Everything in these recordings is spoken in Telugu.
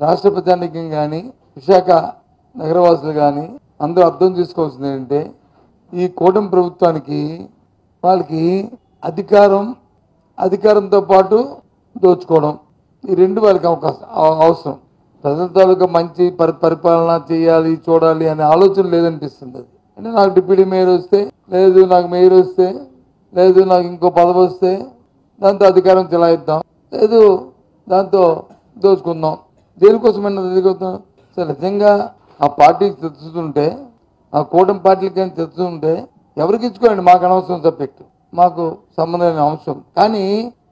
రాష్ట్ర ప్రజానీకం కానీ విశాఖ నగరవాసులు కానీ అందరూ అర్థం చేసుకోవాల్సింది ఏంటంటే ఈ కూటమి ప్రభుత్వానికి వాళ్ళకి అధికారంతో పాటు దోచుకోవడం ఈ రెండు వాళ్ళకి అవసరం. ప్రజల తాలూకా మంచి పరిపాలన చేయాలి చూడాలి అనే ఆలోచన లేదనిపిస్తుంది. అది అంటే నాకు డిప్యూటీ మేయర్ వస్తే లేదు, నాకు మేయర్ వస్తే లేదు, నాకు ఇంకో పదవి వస్తే దాంతో అధికారం చెలాయిద్దాం, లేదు దాంతో దోచుకుందాం. దేనికోసమైనా దోచుకుందాం. సరే నిజంగా ఆ పార్టీకి తెచ్చుతుంటే, ఆ కూటమి పార్టీలకి కానీ తెచ్చుతుంటే ఎవరికి ఇచ్చుకోండి, మాకు అనవసరం సబ్జెక్టు, మాకు సంబంధమైన అంశం. కానీ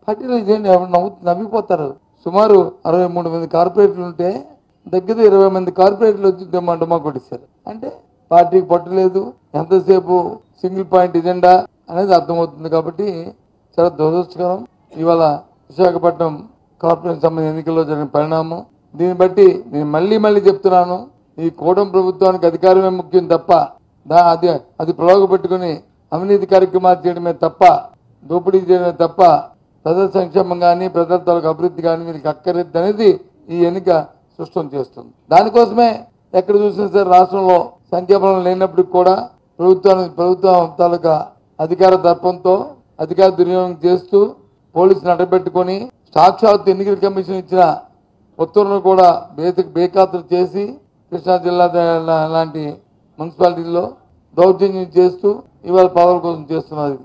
పార్టీలో ఇదేంటి ఎవరు నవ్విపోతారు. సుమారు 63 మంది కార్పొరేటర్లు ఉంటే దగ్గర 20 మంది కార్పొరేటర్లు వచ్చి డమా కొట్టిస్తారు. అంటే పార్టీకి పట్టలేదు, ఎంతసేపు సింగిల్ పాయింట్ ఎజెండా అనేది అర్థమవుతుంది. కాబట్టి చాలా దురదృష్టకరం ఇవాళ విశాఖపట్నం కార్పొరేషన్ సంబంధించిన ఎన్నికల్లో జరిగిన పరిణామం. దీన్ని బట్టి నేను మళ్ళీ చెప్తున్నాను, ఈ కూటమి ప్రభుత్వానికి అధికారమే ముఖ్యం తప్ప అది ప్రలోభపెట్టుకుని అవినీతి కార్యక్రమాలు చేయడమే తప్ప, దోపిడీ చేయడమే తప్ప ప్రజల సంక్షేమం కానీ ప్రజల తాలూకు అభివృద్ధి కానీ వీరికి అక్కర్లేదు అనేది ఈ ఎన్నిక స్పష్టం చేస్తుంది. దానికోసమే ఎక్కడ చూసినా సరే రాష్ట్రంలో సంఖ్యాబలం లేనప్పటికి కూడా ప్రభుత్వం తాలూకా అధికార దర్పంతో అధికార దుర్వినియోగం చేస్తూ పోలీసులు అడ్డబెట్టుకొని సాక్షాత్ ఎన్నికల కమిషన్ ఇచ్చిన ఉత్తర్వులను కూడా బేఖాతరు చేసి కృష్ణా జిల్లా లాంటి మున్సిపాలిటీల్లో దౌర్జన్యం చేస్తూ ఇవాళ పదవుల కోసం చేస్తున్నారు.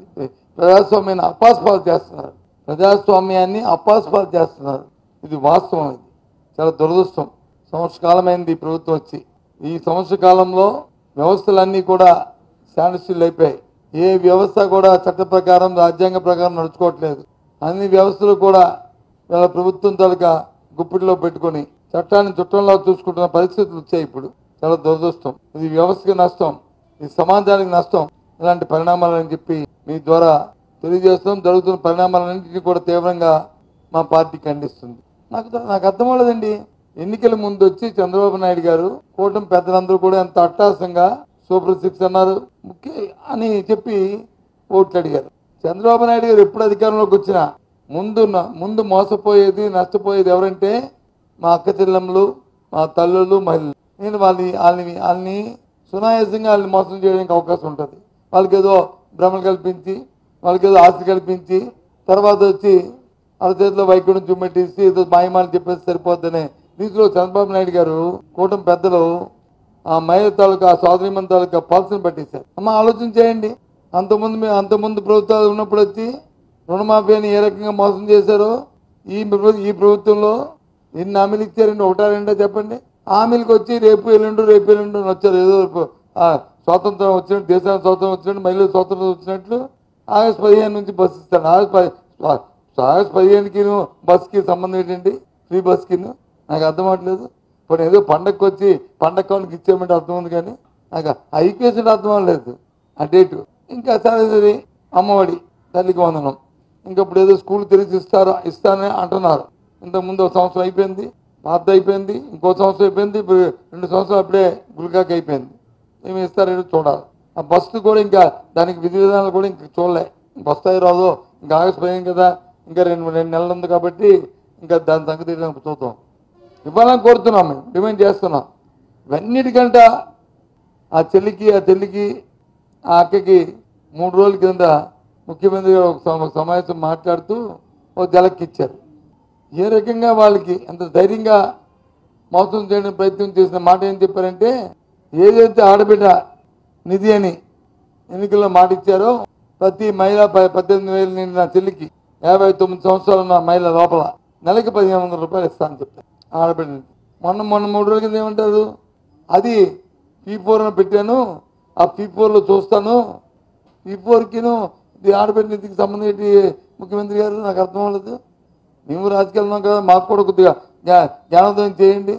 ప్రజాస్వామ్యాన్ని అపాస్పాలు చేస్తున్నారు. ఇది వాస్తవం. ఇది చాలా దురదృష్టం. సంవత్సర కాలమైంది ఈ ప్రభుత్వం వచ్చి. ఈ సంవత్సర కాలంలో వ్యవస్థలన్నీ కూడా స్టాండ్స్టిల్ అయిపోయాయి. ఏ వ్యవస్థ కూడా చట్ట ప్రకారం రాజ్యాంగ ప్రకారం నడుచుకోవట్లేదు. అన్ని వ్యవస్థలు కూడా వీళ్ళ ప్రభుత్వం తాలూకా గుప్పిడిలో పెట్టుకొని చట్టాన్ని చుట్టంలో చూసుకుంటున్న పరిస్థితులు వచ్చాయి. ఇప్పుడు చాలా దురదృష్టం. ఇది వ్యవస్థకి నష్టం, ఇది సమాజానికి నష్టం. ఇలాంటి పరిణామాలని చెప్పి మీ ద్వారా తెలియజేస్తాం. జరుగుతున్న పరిణామాలన్నింటినీ కూడా తీవ్రంగా మా పార్టీ ఖండిస్తుంది. నాకు అర్థం అవ్వలేదండి. ఎన్నికల ముందు వచ్చి చంద్రబాబు నాయుడు గారు కూటమి పెద్దలందరూ కూడా ఎంత అట్టాసంగా సూపర్ 6 అన్నారు ముఖ్య అని చెప్పి ఓట్లు అడిగారు. చంద్రబాబు నాయుడు గారు ఎప్పుడు అధికారంలోకి వచ్చినా ముందు మోసపోయేది నష్టపోయేది ఎవరంటే మా అక్క చెల్లెమ్మలు, మా తల్లులు, మహిళలు. నేను వాళ్ళని సునాయాసంగా వాళ్ళని మోసం చేయడానికి అవకాశం ఉంటుంది. వాళ్ళకి ఏదో భ్రమలు కల్పించి, వాళ్ళకి ఏదో ఆస్తి కల్పించి, తర్వాత వచ్చి వాళ్ళ చేతిలో వైకుంఠం చుమ్మెట్టేసి ఏదో మాయమాలు చెప్పేసి సరిపోద్దనే రీతిలో చంద్రబాబు నాయుడు గారు కూటమి పెద్దలు ఆ మహిళ తాలూకా ఆ సోదరిమణి తాలూకా పాలసీని పట్టేశారు. అమ్మ ఆలోచన చేయండి. అంతకుముందు ప్రభుత్వాలు ఉన్నప్పుడు వచ్చి రుణమాఫీని ఏ రకంగా మోసం చేశారో ఈ ప్రభుత్వంలో ఎన్ని హామీలు ఇచ్చారండి? ఒకటా రెండో చెప్పండి. హామీలకు వచ్చి రేపు ఎల్లుండు వచ్చారు. ఏదో స్వాతంత్రం వచ్చినట్టు, దేశానికి స్వాతంత్రం వచ్చినట్టు, మహిళలు స్వాతంత్రం వచ్చినట్లు ఆగస్టు 15 నుంచి బస్సు ఇస్తాను. ఆగస్టు 15కి బస్కి సంబంధం ఏంటండి? ఫ్రీ బస్కి నాకు అర్థం అవ్వట్లేదు. ఇప్పుడు ఏదో పండగకి వచ్చి పండగ కానికి ఇచ్చేయమంటే అర్థం ఉంది, కానీ నాకు ఐపీఎస్ అర్థం అవ్వలేదు ఆ డేటు. ఇంకా సరే అమ్మఒడి, తల్లికి వందనం, ఇంకా ఇప్పుడు ఏదో స్కూల్ తెరిచి ఇస్తానని అంటున్నారు. ఇంతకుముందు ఒక సంవత్సరం అయిపోయింది, పాత అయిపోయింది, ఇంకో సంవత్సరం అయిపోయింది, ఇప్పుడు 2 సంవత్సరాలు అప్పుడే గుల్కాకి అయిపోయింది. ఏమి ఇస్తారేదో చూడాలి. ఆ బస్సు కూడా ఇంకా దానికి విధి విధానాలు కూడా ఇంకా చూడలే. వస్తాయి రాదో, ఇంకా ఆగస్టు 15 కదా, ఇంకా 2 నెలలు ఉంది కాబట్టి ఇంకా దాని సంగతి చూద్దాం. ఇవ్వాలని కోరుతున్నాం, మేము డిమాండ్ చేస్తున్నాం. ఇవన్నిటికంట ఆ చెల్లికి ఆ అక్కకి 3 రోజుల కింద ముఖ్యమంత్రి ఒక సమావేశం మాట్లాడుతూ ఒక జలక్కిచ్చారు. ఏ రకంగా వాళ్ళకి ఎంత ధైర్యంగా మోసం చేయడానికి ప్రయత్నం చేసిన మాట ఏం చెప్పారంటే, ఏదైతే ఆడబిడ్డ నిధి అని ఎన్నికల్లో మాట ఇచ్చారో ప్రతి మహిళ 18,000 నిండిన చెల్లికి 59 సంవత్సరాలు ఉన్న మహిళ లోపల నెలకి 1,500 రూపాయలు ఇస్తానని చెప్పారు ఆడబిడ్డ నిధి. మొన్న 3 రోజుల కింద ఏమంటారు, అది P4 పెట్టాను, ఆ P4లో చూస్తాను, P4కిను ఆడబిడ్డ నిధికి సంబంధం ఏంటి ముఖ్యమంత్రి గారు? నాకు అర్థం అవ్వలేదు. మేము రాజకీయాలు కదా, మాకు కూడా కొద్దిగా జ్ఞానోదయం చేయండి.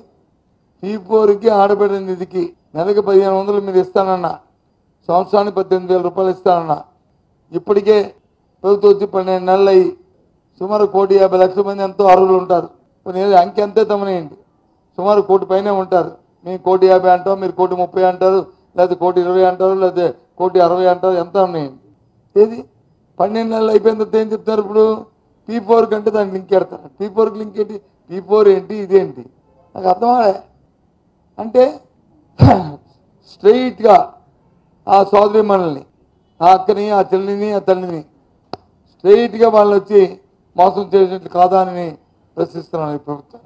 P4కి ఆడబిడ్డ నిధికి నెలకి 1,500 మీరు ఇస్తానన్నా, సంవత్సరానికి 18,000 రూపాయలు ఇస్తానన్నా. ఇప్పటికే ప్రభుత్వం వచ్చి 12 నెలలు అయ్యి సుమారు 1,50,00,000 మంది ఎంతో అర్హులు ఉంటారు. కొన్ని అంకె అంతే తమనేయండి, సుమారు 1 కోటి పైనే ఉంటారు. మేము 1,50,00,000 అంటాం, మీరు 1,30,00,000 అంటారు, లేదా 1,20,00,000 అంటారు, లేదా 1,60,00,000 అంటారు. ఎంత ఉన్నాయండి? ఏది 12 నెలలు అయిపోయిన తర్వాత ఏం చెప్తారు? ఇప్పుడు P4 కంటే దానికి లింక్ పెడతారు. P4కి లింక్ ఏంటి? P4 ఏంటి, ఇదేంటి? నాకు అర్థమాడే అంటే స్ట్రెయిట్గా ఆ సోదరి మనల్ని ఆ అక్కని ఆ చెల్లిని ఆ తల్లిని స్ట్రెయిట్గా వాళ్ళు వచ్చి మోసం చేసినట్లు కాదా అని ప్రశ్నిస్తున్నాను ఈ ప్రభుత్వం.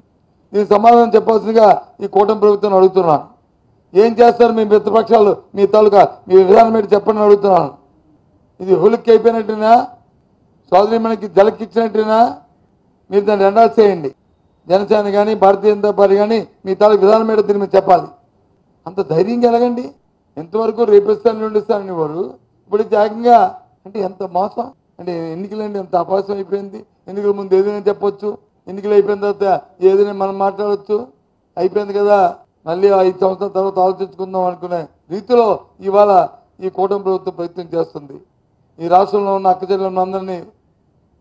దీనికి సమాధానం చెప్పాల్సిందిగా ఈ కూటమి ప్రభుత్వాన్ని అడుగుతున్నాను. ఏం చేస్తారు మీ మిత్రపక్షాలు, మీ తాలూకా మీ విధానం ఏంటి చెప్పండి అడుగుతున్నాను. ఇది హులిక్కి అయిపోయినట్టునా, సోదరి మనకి జలకిచ్చినట్టునా? మీరు దాన్ని ఎండాల్సి చేయండి. జనసేన కానీ భారతీయ జనతా పార్టీ కానీ మీ తాలూకు విధానం ఏంటో దీన్ని మీరు చెప్పాలి. అంత ధైర్యంగా ఎలాగండి? ఎంతవరకు రేపిస్తాను నుండిస్తానని వారు ఇప్పుడు ఏకంగా అంటే ఎంత మోసం అంటే ఎన్నికలండి ఎంత అపాసం అయిపోయింది. ఎన్నికల ముందు ఏదైనా చెప్పొచ్చు, ఎన్నికలు అయిపోయిన తర్వాత ఏదైనా మనం మాట్లాడవచ్చు. అయిపోయింది కదా, మళ్ళీ 5 సంవత్సరాల తర్వాత ఆలోచించుకుందాం అనుకునే రీతిలో ఇవాళ ఈ కూటమి ప్రభుత్వం ప్రయత్నం చేస్తుంది. ఈ రాష్ట్రంలో ఉన్న అక్కచెల్లెలను అందరినీ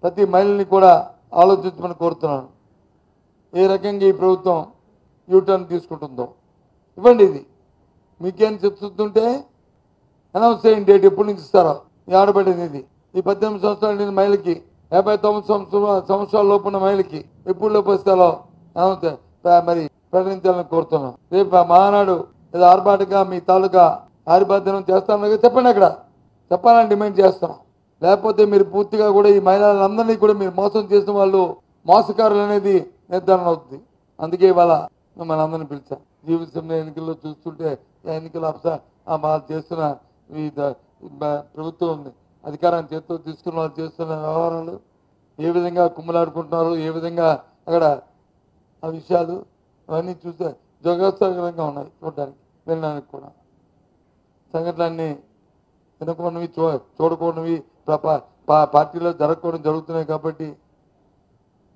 ప్రతి మహిళని కూడా ఆలోచించమని కోరుతున్నాను. ఏ రకంగా ఈ ప్రభుత్వం యూటర్న్ తీసుకుంటుందో ఇవ్వండి. ఇది మీకేం చెప్తుంటే అనౌన్స్ చేయండి. డేట్ ఎప్పటి నుంచి ఇస్తారో ఈ ఆడబడింది. ఇది ఈ 18 సంవత్సరాలు నిండిన మహిళకి, 59 సంవత్సరాల లోపు ఉన్న మహిళకి ఎప్పుడు లోపు ఇస్తారో అనౌన్స్ మరి ప్రకటించాలని కోరుతున్నాం. రేపు మహానాడు ఏదో ఆర్భాటంగా మీ తాలూకా ఆరిబాధ్యం చేస్తాను చెప్పండి. అక్కడ చెప్పాలని డిమాండ్ చేస్తున్నాం. లేకపోతే మీరు పూర్తిగా కూడా ఈ మహిళలందరినీ కూడా మీరు మోసం చేసిన వాళ్ళు మోసకారులు అనేది నిర్ధారణ అవుతుంది. అందుకే ఇవాళ మిమ్మల్ని అందరినీ పిలిచాం. జీవితంలో ఎన్నికల్లో చూస్తుంటే ఎన్నికల వాళ్ళు చేస్తున్న ఈ ప్రభుత్వం అధికారాన్ని చేతితో తీసుకున్న వాళ్ళు చేస్తున్న వ్యవహారాలు ఏ విధంగా కుమ్మలాడుకుంటున్నారు, ఏ విధంగా అక్కడ ఆ విషయాలు అవన్నీ చూస్తే జోగాత్సకరంగా ఉన్నాయి చూడడానికి, వినడానికి కూడా. సంఘటనలన్నీ వినకూడనివి, చూడకూడనివి పార్టీలో జరగకూడదు జరుగుతున్నాయి కాబట్టి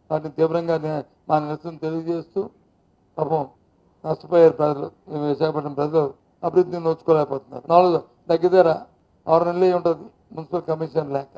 వాటిని తీవ్రంగా మా నిరసన తెలియజేస్తూ పాపం నష్టపోయారు ప్రజలు. విశాఖపట్నం ప్రజలు అభివృద్ధిని నోచుకోలేకపోతున్నారు. 4 దగ్గర 6 నెలలు ఉంటుంది మున్సిపల్ కమిషన్ లేక.